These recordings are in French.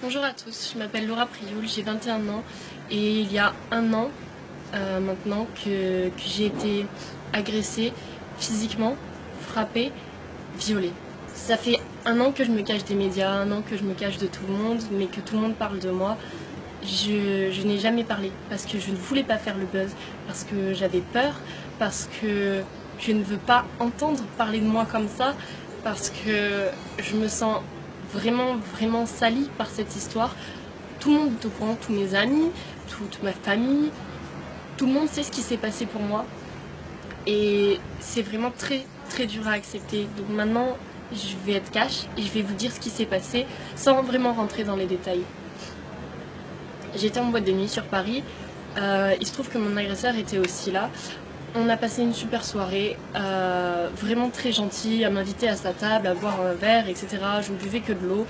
Bonjour à tous, je m'appelle Laura Prioul, j'ai 21 ans et il y a un an maintenant que j'ai été agressée physiquement, frappée, violée. Ça fait un an que je me cache des médias, un an que je me cache de tout le monde, mais que tout le monde parle de moi. Je n'ai jamais parlé parce que je ne voulais pas faire le buzz, parce que j'avais peur, parce que je ne veux pas entendre parler de moi comme ça, parce que je me sens vraiment salie par cette histoire. Tout le monde est au courant, tous mes amis, toute ma famille, tout le monde sait ce qui s'est passé pour moi. Et c'est vraiment très dur à accepter. Donc maintenant, je vais être cash et je vais vous dire ce qui s'est passé sans vraiment rentrer dans les détails. J'étais en boîte de nuit sur Paris. Il se trouve que mon agresseur était aussi là. On a passé une super soirée, vraiment très gentil, à m'inviter à sa table, à boire un verre, etc. Je ne buvais que de l'eau.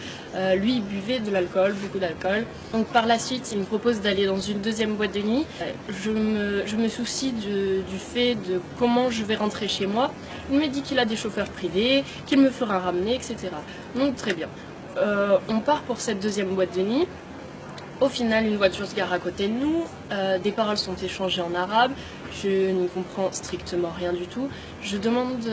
Lui, il buvait de l'alcool, beaucoup d'alcool. Donc par la suite, il me propose d'aller dans une deuxième boîte de nuit. Je me soucie du fait de comment je vais rentrer chez moi. Il me dit qu'il a des chauffeurs privés, qu'il me fera ramener, etc. Donc très bien. On part pour cette deuxième boîte de nuit. Au final, une voiture se gare à côté de nous, des paroles sont échangées en arabe, je n'y comprends strictement rien du tout. Je demande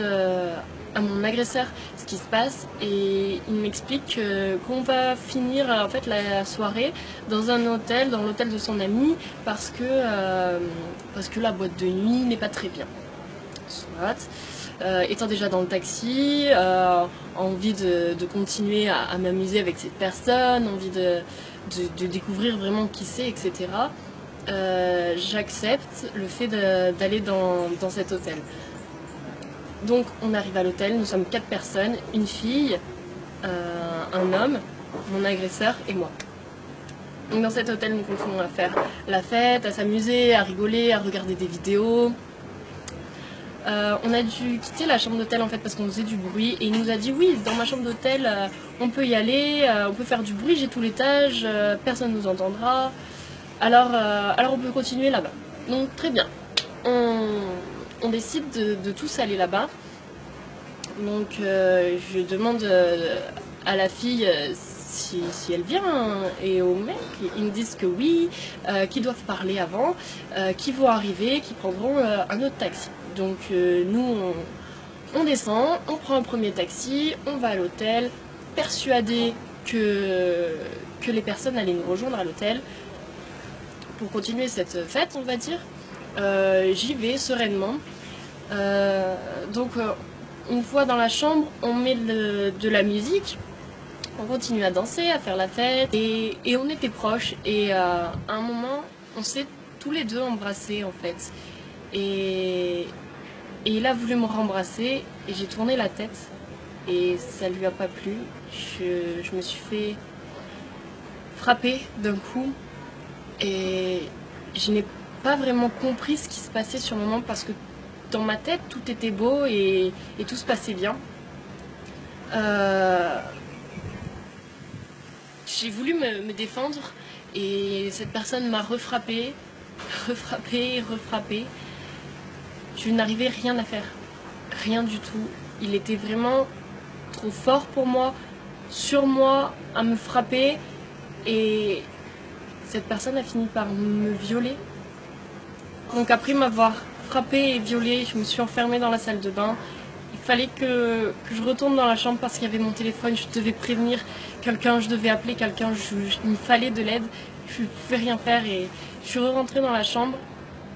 à mon agresseur ce qui se passe et il m'explique qu'on va finir en fait la soirée dans un hôtel, dans l'hôtel de son ami, parce que la boîte de nuit n'est pas très bien. Soit. Étant déjà dans le taxi, envie de continuer à m'amuser avec cette personne, envie de découvrir vraiment qui c'est, etc. J'accepte le fait d'aller dans cet hôtel. Donc on arrive à l'hôtel, nous sommes 4 personnes, une fille, un homme, mon agresseur et moi. Donc dans cet hôtel, nous continuons à faire la fête, à s'amuser, à rigoler, à regarder des vidéos. On a dû quitter la chambre d'hôtel en fait parce qu'on faisait du bruit et il nous a dit oui, dans ma chambre d'hôtel on peut y aller, on peut faire du bruit, j'ai tout l'étage, personne ne nous entendra, alors on peut continuer là-bas. Donc très bien, on décide de tous aller là-bas. Donc je demande à la fille si elle vient et au mec, ils me disent que oui, qu'ils doivent parler avant, qu'ils vont arriver, qu'ils prendront un autre taxi. Donc nous on descend, on prend un premier taxi, on va à l'hôtel, persuadés que les personnes allaient nous rejoindre à l'hôtel pour continuer cette fête, on va dire. J'y vais sereinement. Donc une fois dans la chambre, on met de la musique. On continue à danser, à faire la fête et on était proches et à un moment on s'est tous les deux embrassés en fait et il a voulu me rembrasser et j'ai tourné la tête et ça lui a pas plu. Je me suis fait frapper d'un coup et je n'ai pas vraiment compris ce qui se passait sur le moment parce que dans ma tête tout était beau et tout se passait bien. J'ai voulu me défendre et cette personne m'a refrappé. Je n'arrivais rien à faire, rien du tout. Il était vraiment trop fort pour moi, sur moi, à me frapper et cette personne a fini par me violer. Donc après m'avoir frappé et violée, je me suis enfermée dans la salle de bain. Il fallait que je retourne dans la chambre parce qu'il y avait mon téléphone, je devais prévenir quelqu'un, je devais appeler quelqu'un, il me fallait de l'aide, je ne pouvais rien faire et je suis rentrée dans la chambre.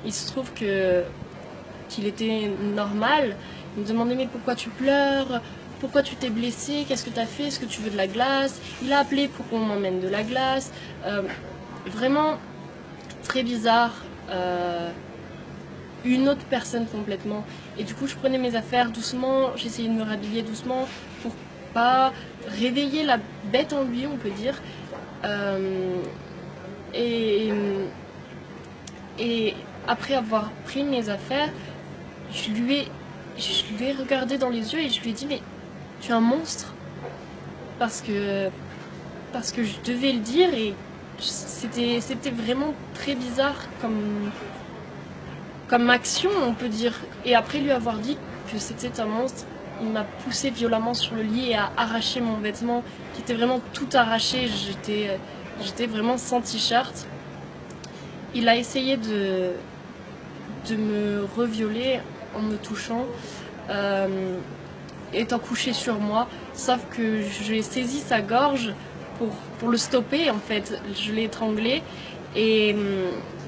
Il se trouve qu'il était normal, il me demandait mais pourquoi tu pleures, pourquoi tu t'es blessée, qu'est-ce que tu as fait, est-ce que tu veux de la glace? Il a appelé pour qu'on m'emmène de la glace, vraiment très bizarre. Une autre personne complètement et du coup je prenais mes affaires doucement, j'essayais de me rhabiller doucement pour pas réveiller la bête en lui on peut dire et après avoir pris mes affaires je lui ai regardé dans les yeux et je lui ai dit mais tu es un monstre parce que je devais le dire et c'était vraiment très bizarre comme action, on peut dire. Et après lui avoir dit que c'était un monstre, il m'a poussé violemment sur le lit et a arraché mon vêtement qui était vraiment tout arraché. J'étais vraiment sans t-shirt. Il a essayé de me revioler en me touchant, étant couché sur moi, sauf que j'ai saisi sa gorge pour le stopper en fait. Je l'ai étranglé et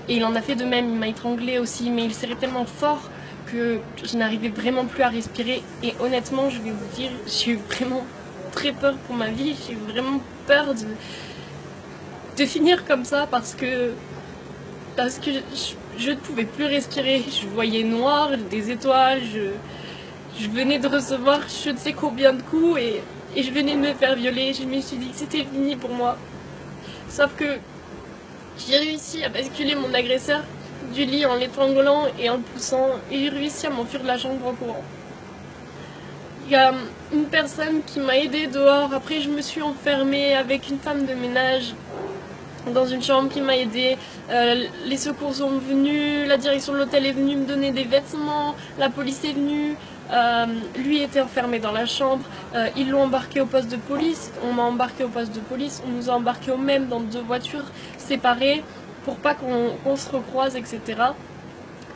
il en a fait de même, il m'a étranglé aussi, mais il serrait tellement fort que je n'arrivais vraiment plus à respirer. Et honnêtement, je vais vous dire, j'ai eu vraiment très peur pour ma vie, j'ai eu vraiment peur de finir comme ça parce que je ne pouvais plus respirer. Je voyais noir, des étoiles, je venais de recevoir je ne sais combien de coups et je venais de me faire violer. Je me suis dit que c'était fini pour moi. Sauf que j'ai réussi à basculer mon agresseur du lit en l'étranglant et en le poussant, et j'ai réussi à m'enfuir de la chambre en courant. Il y a une personne qui m'a aidée dehors. Après, je me suis enfermée avec une femme de ménage dans une chambre qui m'a aidée. Les secours sont venus, la direction de l'hôtel est venue me donner des vêtements, la police est venue. Lui était enfermé dans la chambre, ils l'ont embarqué au poste de police, on m'a embarqué au poste de police, on nous a embarqués au même dans 2 voitures séparées pour pas qu'on se recroise, etc.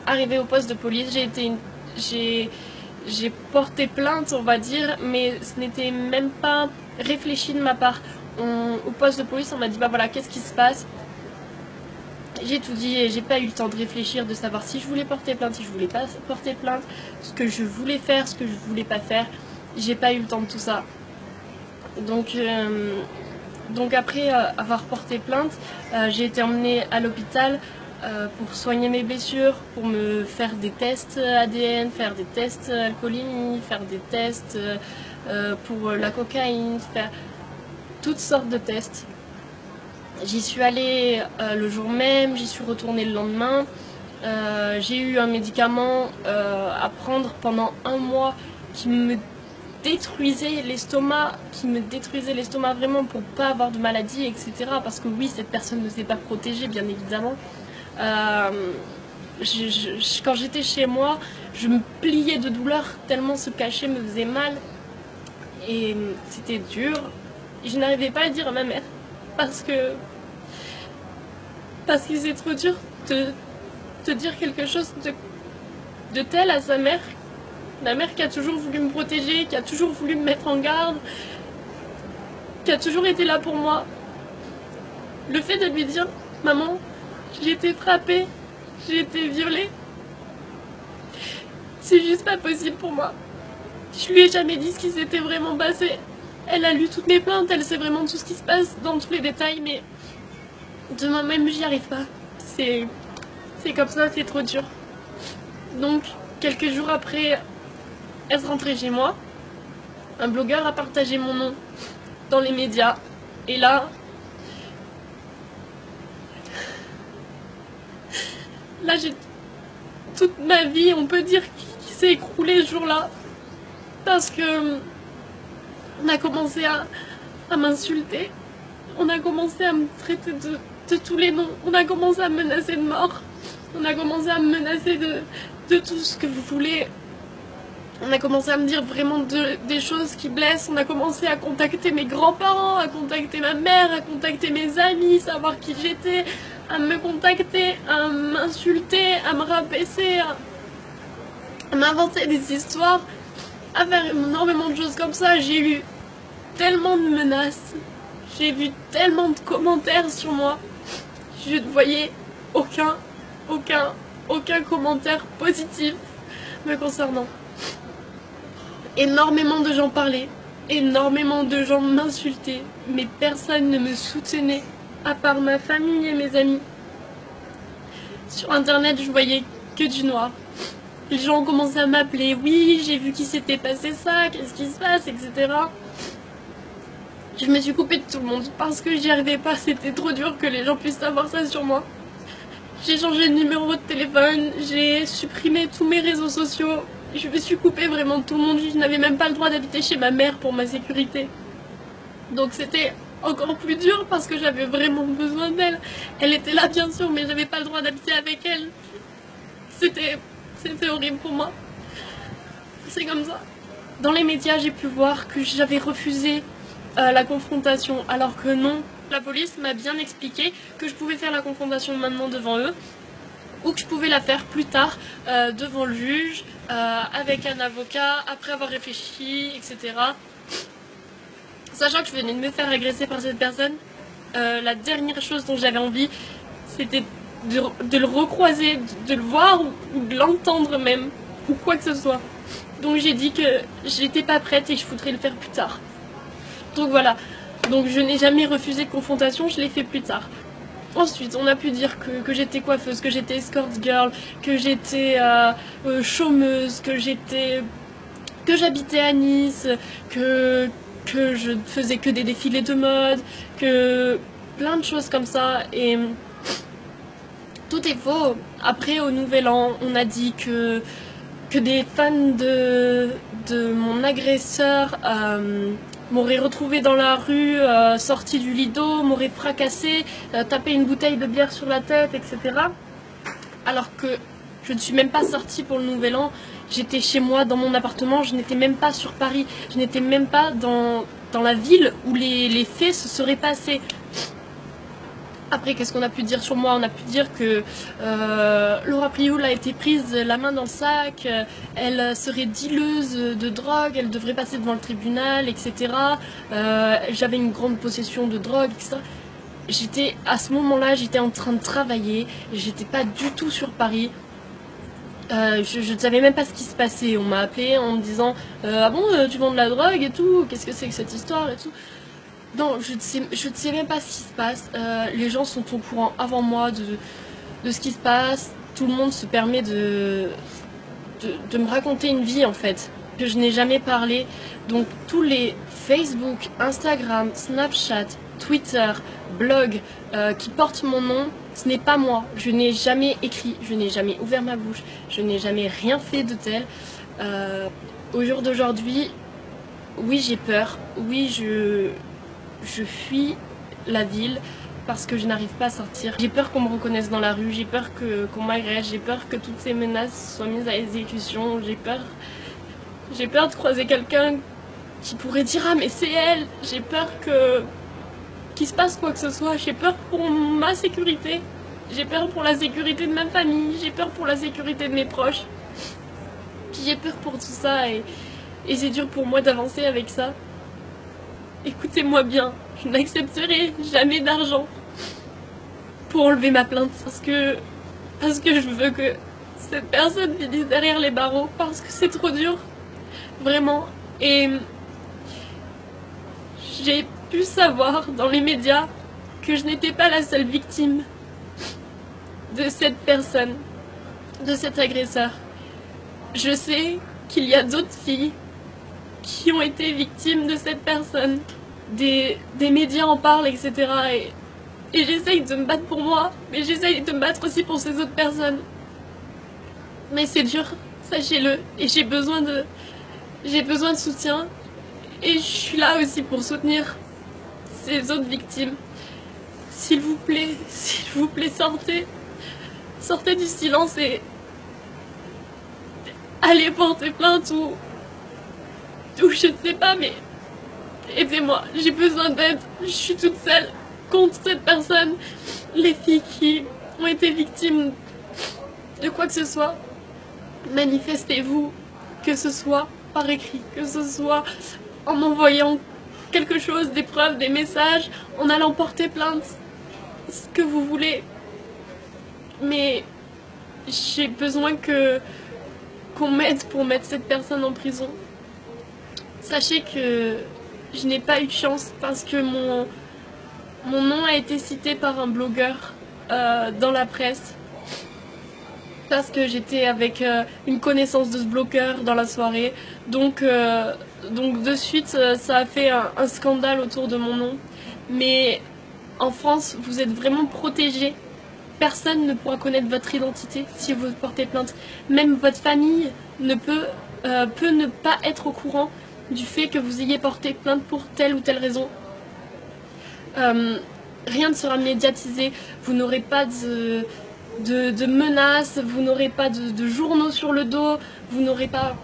Arrivé au poste de police, j'ai porté plainte, on va dire, mais ce n'était même pas réfléchi de ma part. Au poste de police, on m'a dit, bah voilà, qu'est-ce qui se passe? J'ai tout dit et j'ai pas eu le temps de réfléchir, de savoir si je voulais porter plainte, si je voulais pas porter plainte, ce que je voulais faire, ce que je voulais pas faire. J'ai pas eu le temps de tout ça. Donc après avoir porté plainte, j'ai été emmenée à l'hôpital pour soigner mes blessures, pour me faire des tests ADN, faire des tests alcoolémie, faire des tests pour la cocaïne, faire toutes sortes de tests. J'y suis allée le jour même, j'y suis retournée le lendemain. J'ai eu un médicament à prendre pendant 1 mois qui me détruisait l'estomac, vraiment pour pas avoir de maladie, etc. Parce que oui, cette personne ne s'est pas protégée, bien évidemment. Quand j'étais chez moi, je me pliais de douleur tellement ce cachet me faisait mal. Et c'était dur. Je n'arrivais pas à le dire à ma mère. Parce que c'est trop dur de dire quelque chose de tel à sa mère. Ma mère qui a toujours voulu me protéger, qui a toujours voulu me mettre en garde, qui a toujours été là pour moi. Le fait de lui dire, maman, j'ai été frappée, j'ai été violée, c'est juste pas possible pour moi. Je lui ai jamais dit ce qui s'était vraiment passé. Elle a lu toutes mes plaintes, elle sait vraiment tout ce qui se passe dans tous les détails, mais de moi-même, j'y arrive pas. C'est comme ça, c'est trop dur. Donc, quelques jours après être rentrée chez moi, un blogueur a partagé mon nom dans les médias. Et là, j'ai toute ma vie, on peut dire, qui s'est écroulée ce jour-là. Parce que on a commencé à m'insulter. On a commencé à me traiter de tous les noms. On a commencé à me menacer de mort. On a commencé à me menacer de tout ce que vous voulez. On a commencé à me dire vraiment des choses qui blessent. On a commencé à contacter mes grands-parents, à contacter ma mère, à contacter mes amis, savoir qui j'étais, à me contacter, à m'insulter, à me rabaisser, à m'inventer des histoires, à faire énormément de choses comme ça. J'ai eu tellement de menaces, j'ai vu tellement de commentaires sur moi. Je ne voyais aucun commentaire positif me concernant. Énormément de gens parlaient, énormément de gens m'insultaient, mais personne ne me soutenait, à part ma famille et mes amis. Sur internet, je voyais que du noir. Les gens ont commencé à m'appeler, oui, j'ai vu qu'il s'était passé ça, qu'est-ce qui se passe, etc. Je me suis coupée de tout le monde parce que j'y arrivais pas, c'était trop dur que les gens puissent savoir ça sur moi. J'ai changé de numéro de téléphone, j'ai supprimé tous mes réseaux sociaux. Je me suis coupée vraiment de tout le monde, je n'avais même pas le droit d'habiter chez ma mère pour ma sécurité. Donc c'était encore plus dur parce que j'avais vraiment besoin d'elle. Elle était là bien sûr, mais j'avais pas le droit d'habiter avec elle. C'était horrible pour moi. C'est comme ça. Dans les médias, j'ai pu voir que j'avais refusé la confrontation, alors que non. La police m'a bien expliqué que je pouvais faire la confrontation maintenant devant eux, ou que je pouvais la faire plus tard devant le juge, avec un avocat, après avoir réfléchi, etc. Sachant que je venais de me faire agresser par cette personne, la dernière chose dont j'avais envie, c'était de le recroiser, de le voir ou de l'entendre même, ou quoi que ce soit. Donc j'ai dit que j'étais pas prête et que je voudrais le faire plus tard. Donc voilà, donc je n'ai jamais refusé de confrontation, je l'ai fait plus tard. Ensuite, on a pu dire que j'étais coiffeuse, que j'étais escort girl, que j'étais chômeuse, que j'habitais à Nice, que je faisais que des défilés de mode, que plein de choses comme ça. Et tout est faux. Après, au Nouvel An, on a dit que des fans de mon agresseur m'auraient retrouvé dans la rue, sorti du lido, m'auraient fracassé, tapé une bouteille de bière sur la tête, etc. Alors que je ne suis même pas sortie pour le Nouvel An, j'étais chez moi dans mon appartement, je n'étais même pas sur Paris, je n'étais même pas dans la ville où les faits se seraient passés. Après, qu'est-ce qu'on a pu dire sur moi? On a pu dire que Laura Prioul a été prise la main dans le sac, elle serait dealeuse de drogue, elle devrait passer devant le tribunal, etc. J'avais une grande possession de drogue, etc. À ce moment-là, j'étais en train de travailler, j'étais pas du tout sur Paris. Je ne savais même pas ce qui se passait. On m'a appelé en me disant ah bon, tu vends de la drogue et tout, qu'est-ce que c'est que cette histoire et tout. Non, je ne sais même pas ce qui se passe. Les gens sont au courant avant moi de ce qui se passe. Tout le monde se permet de me raconter une vie en fait, que je n'ai jamais parlé. Donc tous les Facebook, Instagram, Snapchat, Twitter, blog qui portent mon nom, ce n'est pas moi. Je n'ai jamais écrit, je n'ai jamais ouvert ma bouche, je n'ai jamais rien fait de tel. Au jour d'aujourd'hui, oui j'ai peur, oui je fuis la ville parce que je n'arrive pas à sortir. J'ai peur qu'on me reconnaisse dans la rue, j'ai peur qu'on m'agresse, j'ai peur que toutes ces menaces soient mises à exécution, j'ai peur de croiser quelqu'un qui pourrait dire ah mais c'est elle, j'ai peur qu'il se passe quoi que ce soit, j'ai peur pour ma sécurité, j'ai peur pour la sécurité de ma famille, j'ai peur pour la sécurité de mes proches, j'ai peur pour tout ça et c'est dur pour moi d'avancer avec ça. Écoutez-moi bien, je n'accepterai jamais d'argent pour enlever ma plainte parce que je veux que cette personne finisse derrière les barreaux parce que c'est trop dur, vraiment. Et j'ai pu savoir dans les médias que je n'étais pas la seule victime de cette personne, de cet agresseur. Je sais qu'il y a d'autres filles qui ont été victimes de cette personne. Des médias en parlent, etc. Et j'essaye de me battre pour moi, mais j'essaye de me battre aussi pour ces autres personnes. Mais c'est dur, sachez-le, et j'ai besoin de soutien. Et je suis là aussi pour soutenir ces autres victimes. S'il vous plaît, sortez du silence et allez porter plainte ou je ne sais pas, mais aidez-moi, j'ai besoin d'aide, je suis toute seule contre cette personne. Les filles qui ont été victimes de quoi que ce soit, manifestez-vous, que ce soit par écrit, que ce soit en envoyant quelque chose, des preuves, des messages, en allant porter plainte, ce que vous voulez. Mais j'ai besoin qu'on m'aide pour mettre cette personne en prison. Sachez que je n'ai pas eu de chance parce que mon nom a été cité par un blogueur dans la presse. Parce que j'étais avec une connaissance de ce blogueur dans la soirée. Donc de suite, ça a fait un scandale autour de mon nom. Mais en France, vous êtes vraiment protégés. Personne ne pourra connaître votre identité si vous portez plainte. Même votre famille peut ne pas être au courant du fait que vous ayez porté plainte pour telle ou telle raison. Rien ne sera médiatisé, vous n'aurez pas de menaces, vous n'aurez pas de journaux sur le dos, vous n'aurez pas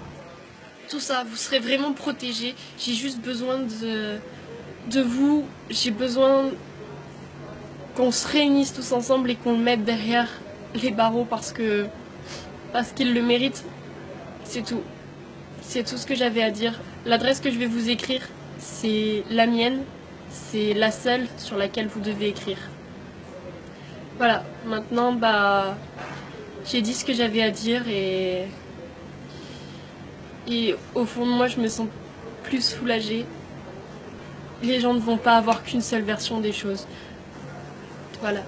tout ça, vous serez vraiment protégés. J'ai juste besoin de vous, j'ai besoin qu'on se réunisse tous ensemble et qu'on le mette derrière les barreaux parce qu'ils le méritent. C'est tout. C'est tout ce que j'avais à dire. L'adresse que je vais vous écrire, c'est la mienne. C'est la seule sur laquelle vous devez écrire. Voilà, maintenant, j'ai dit ce que j'avais à dire et au fond de moi, je me sens plus soulagée. Les gens ne vont pas avoir qu'une seule version des choses. Voilà.